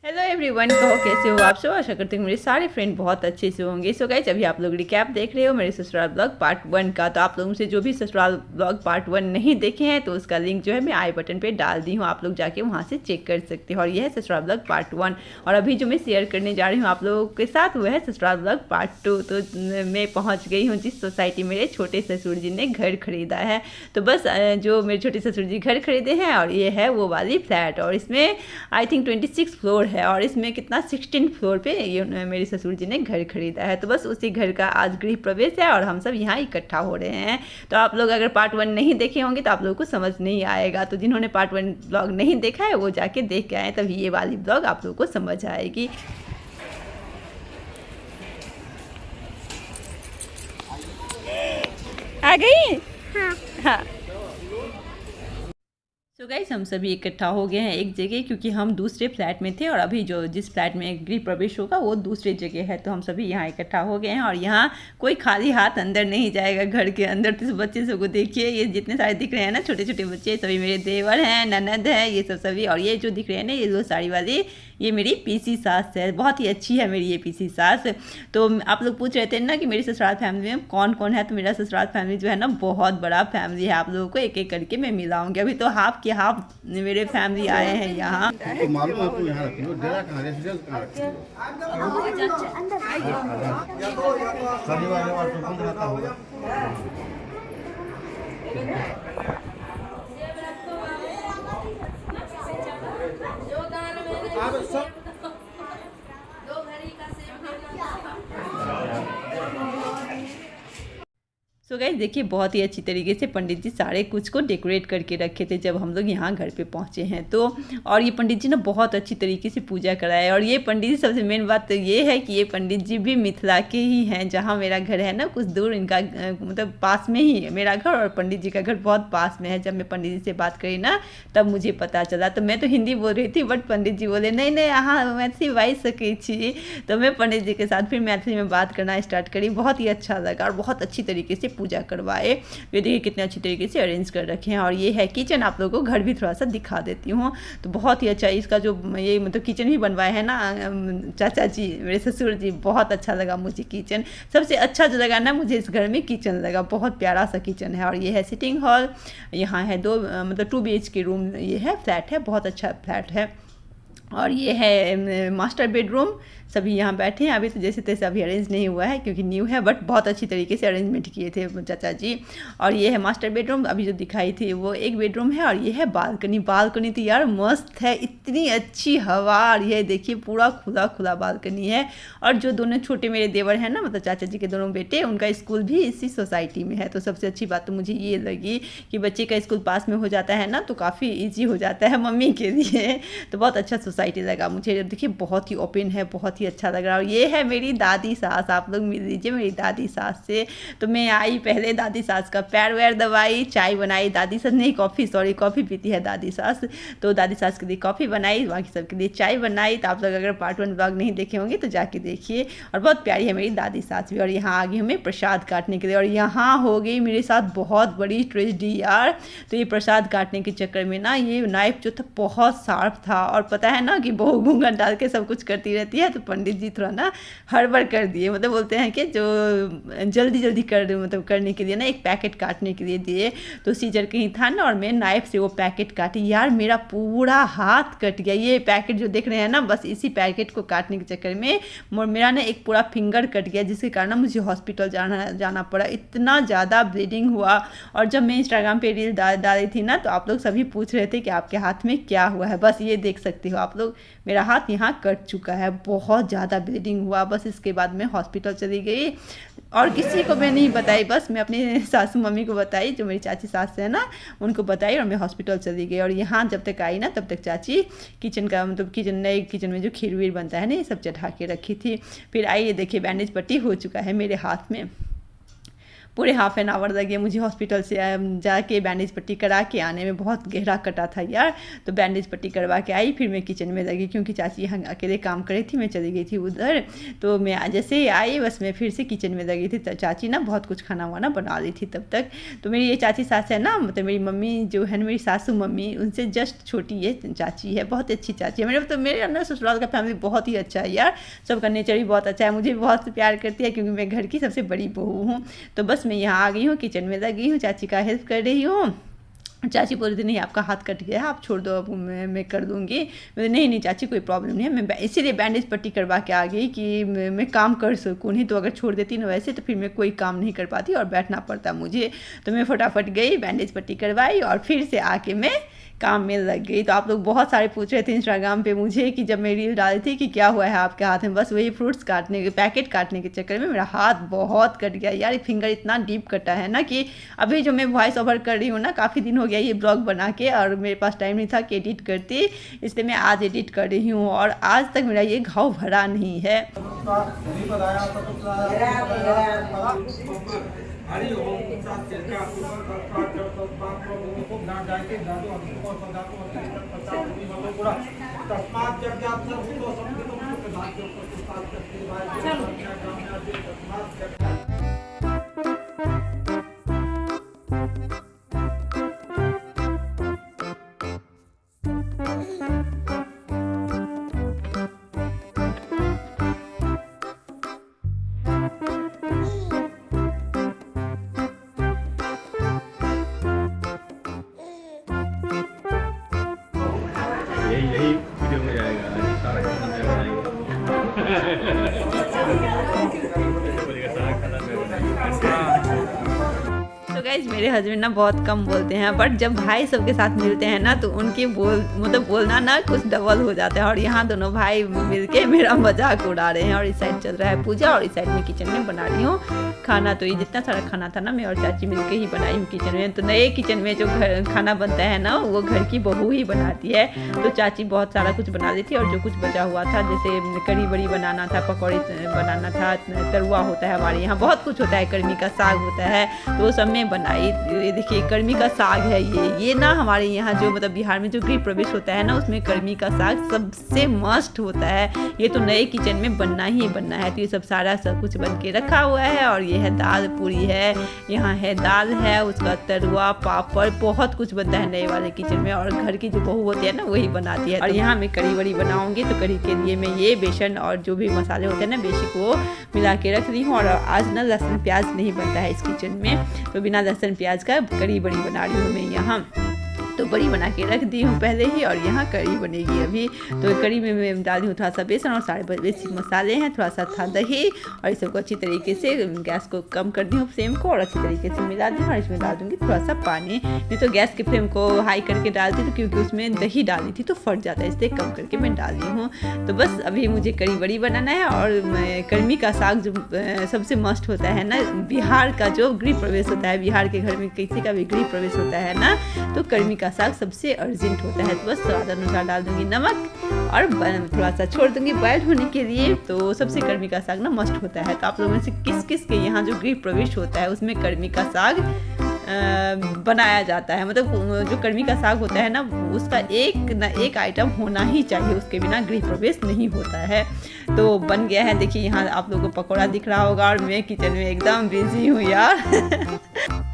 Hello everyone, कहो कैसे हो आप सब। आशा करते हैं मेरे सारे फ्रेंड बहुत अच्छे से होंगे। सो गाइस, अभी आप लोग रिकैप देख रहे हो मेरे ससुराल ब्लॉग पार्ट 1 का। तो आप लोगों से जो भी ससुराल ब्लॉग पार्ट 1 नहीं देखे हैं तो उसका लिंक जो है मैं आई बटन पे डाल दी हूँ, आप लोग जाके वहाँ से चेक कर सकते हो। और ये है ससुराल ब्लॉग पार्ट 1। और अभी जो मैं शेयर करने जा रही हूँ आप लोगों के साथ वो है ससुराल ब्लॉग पार्ट 2। तो मैं पहुँच गई हूँ जिस सोसाइटी मेरे छोटे ससुर जी ने घर खरीदा है। तो बस जो मेरे छोटे ससुर जी घर खरीदे हैं और ये है वो वाली फ्लैट। और इसमें आई थिंक 26 फ्लोर है और इसमें कितना 16 फ्लोर पे ये मेरे ससुर जी ने घर खरीदा है। तो बस उसी घर का आज गृह प्रवेश है और हम सब यहाँ इकट्ठा हो रहे हैं। तो आप लोग अगर पार्ट 1 नहीं देखे होंगे तो आप लोगों को समझ नहीं आएगा। तो जिन्होंने पार्ट 1 ब्लॉग नहीं देखा है वो जाके देख के आए, तभी ये वाली ब्लॉग आप लोगों को समझ आएगी। आ गई। हाँ हाँ। तो गाइस, हम सभी इकट्ठा हो गए हैं एक जगह, क्योंकि हम दूसरे फ्लैट में थे और अभी जो जिस फ्लैट में गृह प्रवेश होगा वो दूसरे जगह है। तो हम सभी यहाँ इकट्ठा हो गए हैं और यहाँ कोई खाली हाथ अंदर नहीं जाएगा घर के अंदर। तो इस बच्चे सबको देखिए, ये जितने सारे दिख रहे हैं ना छोटे छोटे बच्चे, सभी मेरे देवर हैं, ननद है, ये सब सभी। और ये जो दिख रहे हैं ना ये दो साड़ी वाली, ये मेरी पीसी सास है। बहुत ही अच्छी है मेरी ये पीसी सास। तो आप लोग पूछ रहे थे ना कि मेरी ससुराल फैमिली में कौन कौन है। तो मेरा ससुराल फैमिली जो है ना बहुत बड़ा फैमिली है। आप लोगों को एक एक करके मैं मिलाऊंगी। अभी तो हाफ के हाफ मेरे फैमिली आए हैं यहाँ। तो मालूम है आपको यहाँ रखी हो, डेरा कहाँ रेसिडेंस कहाँ रखी हो? शनिवार रविवार तो बंद रहता होगा। सो गाइस देखिए, बहुत ही अच्छी तरीके से पंडित जी सारे कुछ को डेकोरेट करके रखे थे जब हम लोग यहाँ घर पे पहुँचे हैं। तो और ये पंडित जी ने बहुत अच्छी तरीके से पूजा कराया। और ये पंडित जी, सबसे मेन बात तो ये है कि ये पंडित जी भी मिथिला के ही हैं। जहाँ मेरा घर है ना कुछ दूर, इनका मतलब पास में ही है मेरा घर और पंडित जी का घर बहुत पास में है। जब मैं पंडित जी से बात करी ना तब मुझे पता चला। तो मैं तो हिंदी बोल रही थी बट पंडित जी बोले नहीं नहीं अहाँ मैथिली बाज सकै छी। तो मैं पंडित जी के साथ फिर मैथिली में बात करना स्टार्ट करी। बहुत ही अच्छा लगा और बहुत अच्छी तरीके से पूजा करवाए। ये देखिए कितने अच्छी तरीके से अरेंज कर रखे हैं। और ये है किचन, आप लोगों को घर भी थोड़ा सा दिखा देती हूँ। तो बहुत ही अच्छा इसका जो ये मतलब किचन भी बनवाए हैं ना चाचा जी मेरे ससुर जी, बहुत अच्छा लगा मुझे किचन। सबसे अच्छा जो लगा ना मुझे इस घर में किचन लगा, बहुत प्यारा सा किचन है। और ये है सिटिंग हॉल, यहाँ है दो मतलब 2 BHK रूम, ये है फ्लैट है, बहुत अच्छा फ्लैट है। और ये है मास्टर बेडरूम, सभी यहाँ बैठे हैं। अभी तो जैसे तैसे अभी अरेंज नहीं हुआ है क्योंकि न्यू है, बट बहुत अच्छी तरीके से अरेंजमेंट किए थे चाचा जी। और ये है मास्टर बेडरूम, अभी जो दिखाई थी वो एक बेडरूम है। और ये है बालकनी। बालकनी तो यार मस्त है, इतनी अच्छी हवा। और ये देखिए पूरा खुला खुला बालकनी है। और जो दोनों छोटे मेरे देवर हैं ना, मतलब चाचा जी के दोनों बेटे, उनका स्कूल भी इसी सोसाइटी में है। तो सबसे अच्छी बात तो मुझे ये लगी कि बच्चे का स्कूल पास में हो जाता है ना तो काफ़ी ईजी हो जाता है मम्मी के लिए। तो बहुत अच्छा सोसाइटी लगा मुझे। देखिए बहुत ही ओपन है, बहुत ही अच्छा लग रहा है। और ये है मेरी दादी सास, आप लोग मिल लीजिए मेरी दादी सास से। तो मैं आई पहले दादी सास का पैर वैर दबाई, चाय बनाई। दादी सास नहीं कॉफ़ी, सॉरी कॉफ़ी पीती है दादी सास। तो दादी सास के लिए कॉफ़ी बनाई, बाकी सबके लिए चाय बनाई। तो आप लोग अगर पार्ट 1 ब्लॉग नहीं देखे होंगे तो जाके देखिए। और बहुत प्यारी है मेरी दादी सास भी। और यहाँ आ गई हमें प्रसाद काटने के लिए। और यहाँ हो गई मेरे साथ बहुत बड़ी ट्रेजेडी यार। तो ये प्रसाद काटने के चक्कर में ना ये नाइफ जो था बहुत शार्प था। और पता है ना कि बहू घूंघट डाल के सब कुछ करती रहती है, तो पंडित जी थोड़ा ना हड़बड़ कर दिए। मतलब बोलते हैं कि जो जल्दी जल्दी कर मतलब करने के लिए ना एक पैकेट काटने के लिए दिए। तो सीजर कहीं था ना और मैं नाइफ से वो पैकेट काटी। यार मेरा पूरा हाथ कट गया। ये पैकेट जो देख रहे हैं ना, बस इसी पैकेट को काटने के चक्कर में मेरा ना एक पूरा फिंगर कट गया, जिसके कारण मुझे हॉस्पिटल जाना पड़ा। इतना ज़्यादा ब्लीडिंग हुआ। और जब मैं इंस्टाग्राम पे रील डाली थी ना तो आप लोग सभी पूछ रहे थे कि आपके हाथ में क्या हुआ है। बस ये देख सकते हो आप लोग, मेरा हाथ यहाँ कट चुका है, बहुत ज़्यादा ब्लीडिंग हुआ। बस इसके बाद मैं हॉस्पिटल चली गई और किसी को मैं नहीं बताई, बस मैं अपनी सासू मम्मी को बताई, जो मेरी चाची सास है ना उनको बताई। और मैं हॉस्पिटल चली गई। और यहाँ जब तक आई ना तब तक चाची किचन का मतलब नए किचन में जो खीर वीर बनता है ना ये सब चढ़ा के रखी थी। फिर आई, ये देखिए बैंडेज पट्टी हो चुका है मेरे हाथ में। पूरे हाफ एन आवर लगे मुझे हॉस्पिटल से जाके बैंडेज पट्टी करा के आने में। बहुत गहरा कटा था यार, तो बैंडेज पट्टी करवा के आई, फिर मैं किचन में लगी क्योंकि चाची यहाँ अकेले काम कर रही थी, मैं चली गई थी उधर। तो मैं जैसे ही आई बस मैं फिर से किचन में लगी थी। चाची ना बहुत कुछ खाना वाना बना रही थी तब तक। तो मेरी ये चाची सास है ना, मतलब मेरी मम्मी जो है मेरी सासू मम्मी, उनसे जस्ट छोटी ये चाची है, बहुत अच्छी चाची है। मेरे अंदर ससुराल का फैमिली बहुत ही अच्छा है यार, सबका नेचर भी बहुत अच्छा है, मुझे बहुत प्यार करती है क्योंकि मैं घर की सबसे बड़ी बहू हूँ। तो बस मैं यहाँ आ गई हूँ, किचन में लगी हूँ, चाची का हेल्प कर रही हूँ। चाची बोल रही थी नहीं आपका हाथ कट गया है, आप छोड़ दो, अब मैं कर दूँगी। मैं नहीं चाची कोई प्रॉब्लम नहीं है, मैं इसीलिए बैंडेज पट्टी करवा के आ गई कि मैं काम कर सकूँ, नहीं तो अगर छोड़ देती ना वैसे तो फिर मैं कोई काम नहीं कर पाती और बैठना पड़ता मुझे। तो मैं फटाफट गई, बैंडेज पट्टी करवाई और फिर से आके मैं काम में लग गई। तो आप लोग बहुत सारे पूछ रहे थे इंस्टाग्राम पे मुझे कि जब मैं रील डाली थी कि क्या हुआ है आपके हाथ में, बस वही फ्रूट्स काटने के पैकेट काटने के चक्कर में मेरा हाथ बहुत कट गया यार। फिंगर इतना डीप कटा है ना कि अभी जो मैं वॉइस ओवर कर रही हूँ ना, काफ़ी दिन हो गया ये ब्लॉग बना के और मेरे पास टाइम नहीं था कि एडिट करती, इसलिए मैं आज एडिट कर रही हूँ और आज तक मेरा ये घाव भरा नहीं है। यही वीडियो में जाएगा सारा तो गाइज मेरे हस्बैंड ना बहुत कम बोलते हैं, बट जब भाई सबके साथ मिलते हैं ना तो उनकी बोलना ना कुछ डबल हो जाता है। और यहाँ दोनों भाई मिलके मेरा मजाक उड़ा रहे हैं। और इस साइड चल रहा है पूजा और इस साइड में किचन में बना रही हूँ खाना। तो ये जितना सारा खाना था ना मैं और चाची मिलके ही बनाई हूँ किचन में। तो नए किचन में जो खाना बनता है ना वो घर की बहू ही बनाती है। तो चाची बहुत सारा कुछ बना दी थी और जो कुछ बचा हुआ था जैसे कढ़ी बड़ी बनाना था, पकौड़ी बनाना था, तरुआ होता है हमारे यहाँ, बहुत कुछ होता है, कर्मी का साग होता है, तो वो सब में बनाई। ये देखिए कर्मी का साग है ये ना हमारे यहाँ जो मतलब बिहार में जो गृह प्रवेश होता है ना उसमें कर्मी का साग सबसे मस्ट होता है। ये तो नए किचन में बनना ही बनना है। तो ये सब कुछ बन के रखा हुआ है। और ये है दाल पूरी है, यहाँ है दाल है, उसका तरुआ पापड़ बहुत कुछ बनता है नए वाले किचन में। और घर की जो बहू होती है ना वही बनाती है। और यहाँ मैं कढ़ी बड़ी बनाऊंगी तो कढ़ी के लिए मैं ये बेसन और जो भी मसाले होते हैं ना बेसिक वो मिला के रख रही हूँ। और आज ना लहसुन प्याज नहीं बनता है इस किचन में, तो बिना लहसुन प्याज का कढ़ी बड़ी बना रही हूँ मैं यहाँ। तो बड़ी बना के रख दी हूँ पहले ही और यहाँ कढ़ी बनेगी अभी। तो कढ़ी में मैं डाली हूँ थोड़ा सा बेसन और सारे बेसिक मसाले हैं, थोड़ा सा था दही और इस सबको अच्छी तरीके से गैस को कम कर दी हूँ फ्लेम को और अच्छी तरीके से मिला दी हूँ। और इसमें डाल दूँगी थोड़ा सा पानी, नहीं तो गैस के फ्लेम को हाई करके डालती तो क्योंकि उसमें दही डाली थी तो फट जाता है, इसलिए कम करके मैं डाल दी हूँ। तो बस अभी मुझे कढ़ी बड़ी बनाना है। और कर्मी का साग जो सबसे मस्ट होता है ना, बिहार का जो गृह प्रवेश होता है, बिहार के घर में किसी का भी गृह प्रवेश होता है ना तो कर्मी का साग सबसे अर्जेंट होता है। तो बस स्वाद अनुसार डाल दूंगी नमक और थोड़ा सा छोड़ दूंगी बॉयल होने के लिए। तो सबसे कर्मी का साग ना मस्ट होता है। तो आप लोगों में से किस किस के यहाँ जो गृह प्रवेश होता है उसमें कर्मी का साग बनाया जाता है, मतलब जो कर्मी का साग होता है ना उसका एक आइटम होना ही चाहिए, उसके बिना गृह प्रवेश नहीं होता है। तो बन गया है, देखिए यहाँ आप लोगों को पकौड़ा दिख रहा होगा और मैं किचन में एकदम बिजी हूँ यार।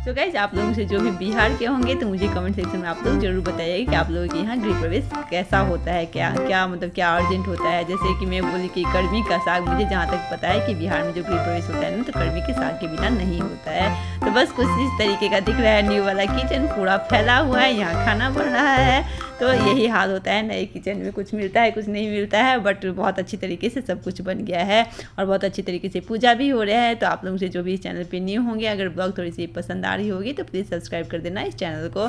तो गाइज आप लोगों से जो भी बिहार के होंगे तो मुझे कमेंट सेक्शन में आप लोग जरूर बताइएगा कि आप लोगों के यहाँ गृह प्रवेश कैसा होता है, क्या मतलब क्या अर्जेंट होता है। जैसे कि मैं बोली कि कर्मी का साग, मुझे जहाँ तक पता है कि बिहार में जो गृह प्रवेश होता है ना तो कर्मी के साग के बिना नहीं होता है। तो बस कुछ इस तरीके का दिख रहा है न्यू वाला किचन, पूरा फैला हुआ है, यहाँ खाना बन रहा है। तो यही हाल होता है नए किचन में, कुछ मिलता है कुछ नहीं मिलता है, बट बहुत अच्छी तरीके से सब कुछ बन गया है और बहुत अच्छी तरीके से पूजा भी हो रहा है। तो आप लोगों से जो भी इस चैनल पे न्यू होंगे, अगर ब्लॉग थोड़ी सी पसंद आ रही होगी तो प्लीज़ सब्सक्राइब कर देना इस चैनल को।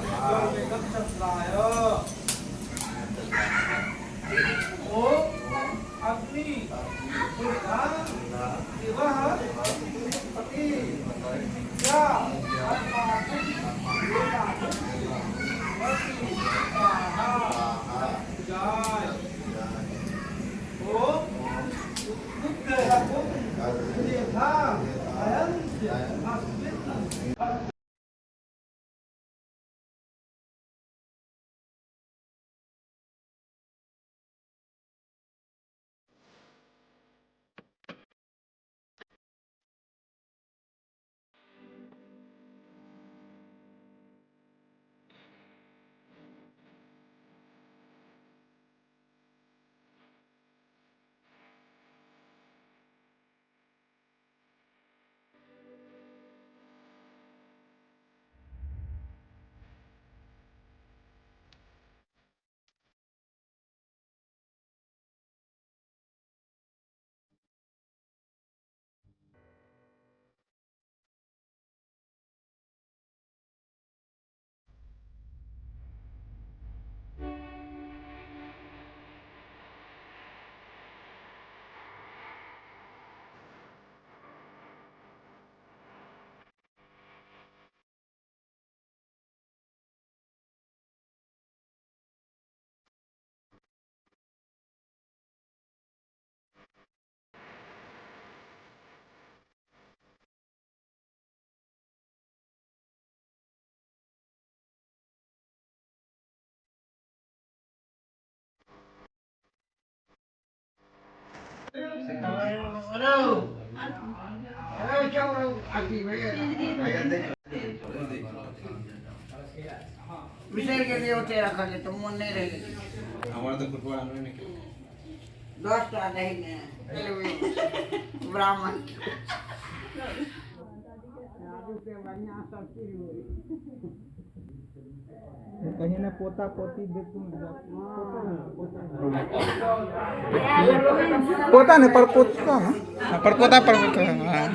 विषय के लिए होते रखा ले तो मन नहीं रहेगी हमारा तो फुटबॉल हमने नहीं खेला 10 टा नहीं ब्राह्मण कहीं ना पोता पोती देख पोता नहीं पर पोता पर पोता पर पोता हाँ।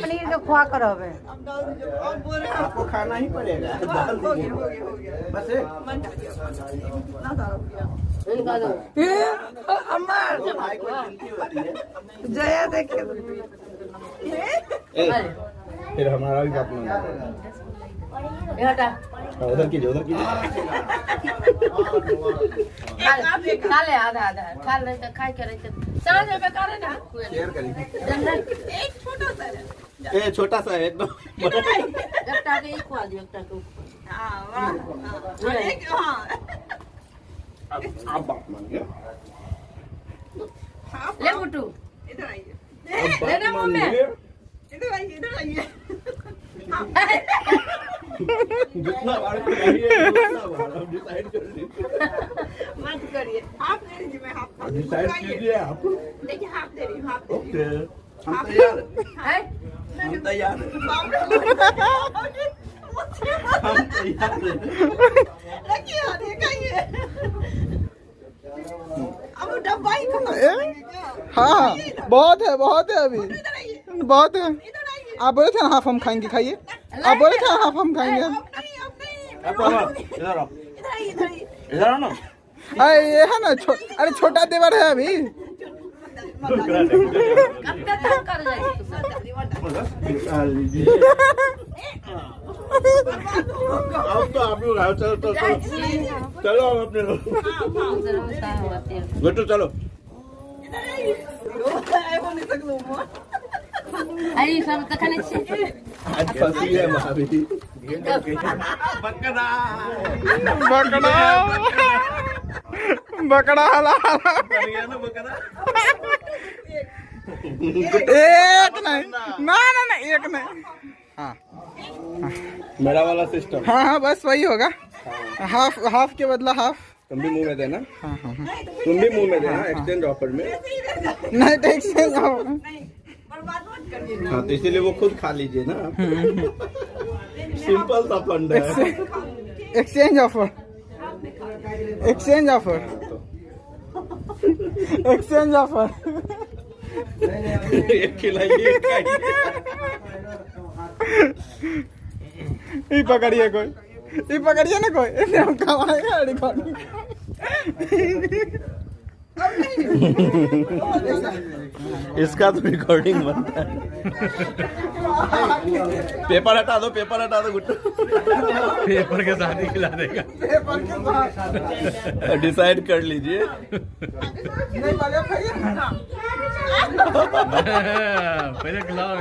पनीर का खुआ करवे आपको खाना ही पड़ेगा बस भाई को चिंती होती है जया देखे फिर हमारा भी बात मानना उधर कीजिए खा ले आधा आधा खा ले तो खाई करे तो सांझ में बेकार है ना शेयर करिए एक छोटा सा ए छोटा सा है एकदम एकटा के एक खा दियो एकटा को हां वाह एक हां आप बात मान गया ले मुट्टू इधर आइए ले ना मम्मी इधर आइए जितना बार करिए उतना बार हम डिसाइड कर लीजिए मत करिए आप ले लीजिए मैं हाफ डिसाइड कीजिए आप देखिए हाफ दे रही हूं हाफ ओके हम तैयार है हम तैयार हम तैयार रखिए देखिए अब डब्बा ही हाँ बहुत है अभी बहुत है इधर आइए आप बोले थे ना हाफ हम खाएंगे खाइए आप बोले थे ना हाफ हम खाएंगे अब नहीं इधर आओ इधर आइए इधर आओ ना अरे ये है ना अरे छोटा देवर है अभी कब तक कर जाएगी अब तो आप लोग आओ चलो चलो हम अपने लोग बेटो चलो आई सब तक खाने से आज फंसी है भाभी बकरा बकरा हला बढ़िया ना बकरा एक नहीं ना एक नहीं हाँ मेरा वाला सिस्टम हाँ बस वही होगा हाफ के बदला हाफ तुम भी मुंह में देना हाँ तुम भी मुंह में देना एक्सचेंज ऑफर में नहीं तो एक्सचेंज बर्बाद मत करिए हाँ तो इसीलिए वो खुद खा लीजिए ना सिंपल सा फंड है एक्सचेंज ऑफर एक खिलाइए एक खाइए। ये पकड़िए ना कोई हम कमाएगा रिकॉर्डिंग इसका तो रिकॉर्डिंग बनता है पेपर हटा दो गुट्टू पेपर के साथ ही खिला देगा डिसाइड कर लीजिए पहले खिलाओ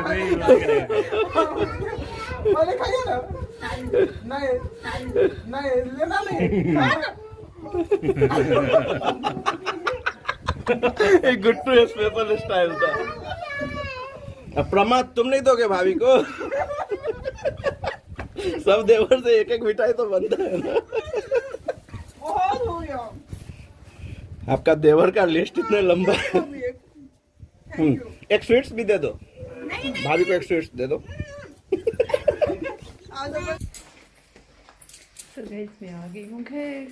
पहले खाइए ना नहीं लेना नहीं एक गुट्टू स्पेशल स्टाइल था अब प्रमाद तुम नहीं दोगे भाभी को सब देवर से एक मिठाई तो बनता है ना बहुत हो गया आपका देवर का लिस्ट इतना लंबा है एक स्वीट्स भी दे दो भाभी को एक स्वीट्स दे दो तो गाइस मैं आ गई हूँ घर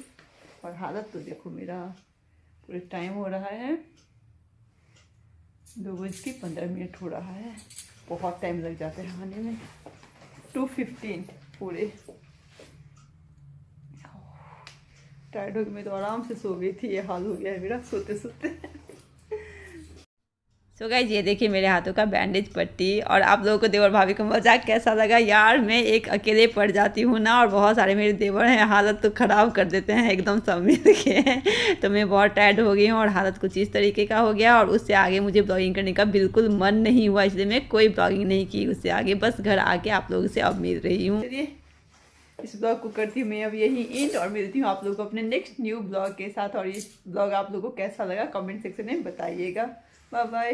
और हालत तो देखो मेरा पूरे टाइम हो रहा है 2:15 हो रहा है बहुत टाइम लग जाता है आने में 2:15 पूरे टायर्ड हो गई मैं तो आराम से सो गई थी ये हाल हो गया है मेरा सोते सोते सो गाइस ये देखिए मेरे हाथों का बैंडेज पट्टी। और आप लोगों को देवर भाभी का मजाक कैसा लगा यार? मैं एक अकेले पड़ जाती हूँ ना, और बहुत सारे मेरे देवर हैं, हालत तो ख़राब कर देते हैं एकदम सब मिल के। तो मैं बहुत टायर्ड हो गई हूँ और हालत कुछ इस तरीके का हो गया, और उससे आगे मुझे ब्लॉगिंग करने का बिल्कुल मन नहीं हुआ, इसलिए मैं कोई ब्लॉगिंग नहीं की उससे आगे। बस घर आके आप लोगों से अब मिल रही हूँ। चलिए इस ब्लॉग को करती हूँ मैं अब यही एंड, और मिलती हूँ आप लोगों को अपने नेक्स्ट न्यू ब्लॉग के साथ। और ये ब्लॉग आप लोगों को कैसा लगा कमेंट सेक्शन में बताइएगा। Bye bye.